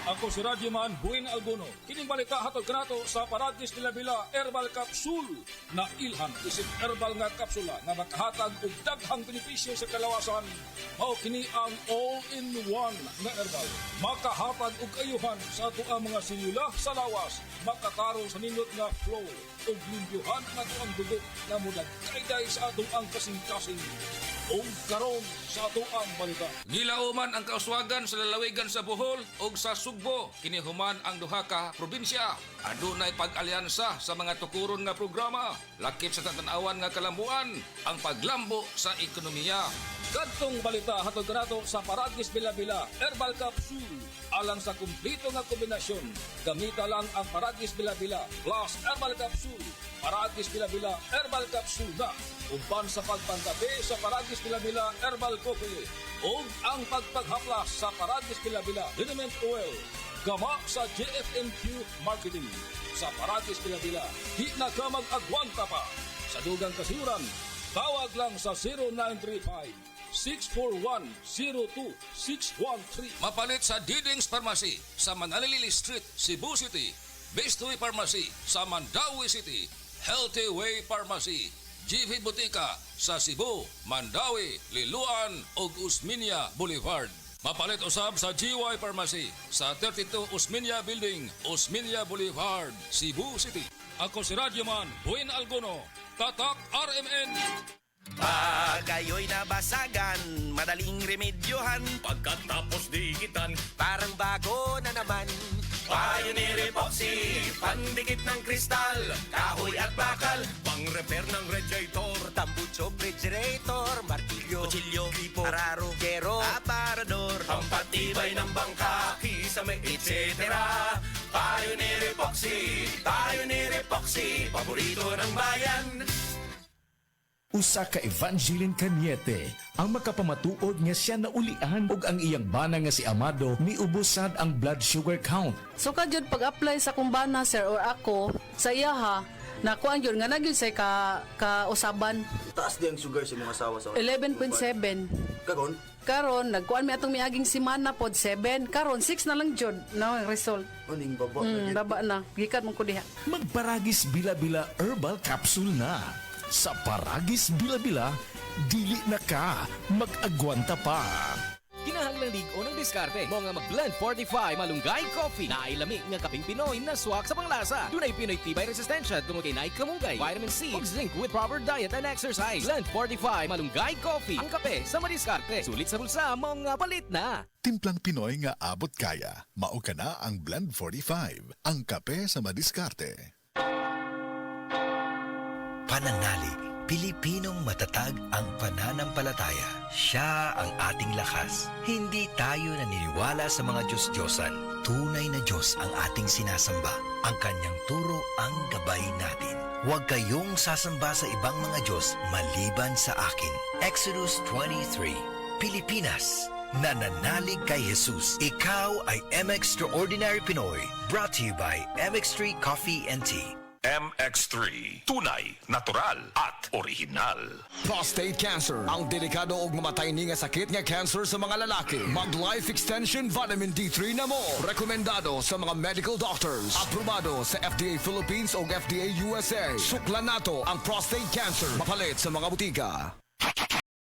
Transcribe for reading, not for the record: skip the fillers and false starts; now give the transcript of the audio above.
Ako si Radyoman Buin Alguno. Kining balita hatod kanato sa Paradis Bila Herbal Capsule na ilhan isip herbal nga kapsula nga makahatag og daghang benepisyo sa kalawasan. Mao kini ang all-in-one nga herbal. Makahatag og ayuhan sa ato ang mga selula sa lawas, makatarong sa nindot nga flow ug limpyuhan nga ato ang dugo na mudagkayday sa ato ang kasing-kasing. O karon sa ato ang balita. Gilauman ang kauswagan sa lalawigan sa Bohol ug sa Sugbo. Kinihuman ang duha ka probinsya. Adunay pag-alyansa sa mga tukuron nga programa. Lakip sa tatanawan nga kalambuan ang paglambo sa ekonomiya. Kadtong balita hatod kanato sa Paradis Bila Herbal Capsule. Alang sa kumplito nga kombinasyon, gamita lang ang Paradis Bila plus Herbal Capsule. Paradis Bila Herbal Capsule na uban sa pagpantabi sa Paradis Bila Herbal Coffee ug ang pagpaghaplas sa Paradis Bila Liniment Oil. Gama sa JFMQ Marketing. Sa Paradis Bila di na ka mag-agwanta pa. Sa dugang kasiuran, tawag lang sa 0935 641-02613. Mapalit sa Diding's Pharmacy sa Manalili Street, Cebu City. Best Way Pharmacy sa Mandawi City. Healthy Way Pharmacy, GV Butika sa Cebu, Mandawi, Liloan ug Usmeña Boulevard. Mapalit usab sa GY Pharmacy sa 32 Usmeña Building, Usmeña Boulevard, Cebu City. Ako si Radyoman Buin Alguno, Tatak RMN. Pag ayo'y nabasagan, madaling remedyohan. Pagkatapos dikitan, Parang bago na naman. Pioneer Epoxy, pandikit ng kristal, kahoy at bakal, pang-repair ng radiator, Tambucho, refrigerator, martilyo, kutsilyo, gripo, araro, gero, aparador. pampatibay ng bangka, kisame, etc. Pioneer Epoxy, paborito ng bayan. Usa ka Evangeline Cañete ang makapamatuod nga siya naulian ug ang iyang bana nga si Amado miubusad ang blood sugar count. So kadyod pag-apply sa kumbana sir or ako sa iya ha, nakuha yun nga nagyod say ka-usaban. Taas di ang sugar sa mga asawa sa 11.7. Kagon? Karon nagkuan mi atong miaging semana pod 7. Karon 6 na lang jud no ang result. Aning baba. Baba na. Gikat mo ko diha. Magparagis Bila Herbal Capsule na. Sa Paragis Bila, dili na ka mag-agwanta pa. Kinahanglang ligo ng diskarte mo nga mag-blend 45 malunggay coffee na ay lamig nga kaping Pinoy na swak sa panglasa. Dunay Pinoy tibay resistensya tungod kay naik kamunggay, vitamin C ug zinc with proper diet and exercise. Blend 45 malunggay coffee, ang kape sa madiskarte. Sulit sa bulsa mo nga palit na. Timplang Pinoy nga abot kaya. Mao ka na ang Blend 45, ang kape sa madiskarte. Pananalig, Pilipinong matatag ang pananampalataya. Siya ang ating lakas. Hindi tayo naniniwala sa mga Diyos-Diyosan. Tunay na Diyos ang ating sinasamba. Ang kanyang turo ang gabay natin. Huwag kayong sasamba sa ibang mga Diyos maliban sa akin. Exodus 23. Pilipinas, nananalig kay Jesus. Ikaw ay MX-Extraordinary Pinoy. Brought to you by MX3 Coffee and Tea. MX3, tunay, natural at original. Prostate cancer, ang delikado ug mamatay ni nga sakit nga cancer sa mga lalaki. Mag Life Extension Vitamin D3 na mo. Rekomendado sa mga medical doctors. Aprobado sa FDA Philippines ug FDA USA. Suklan nato ang prostate cancer. Mapalit sa mga butika.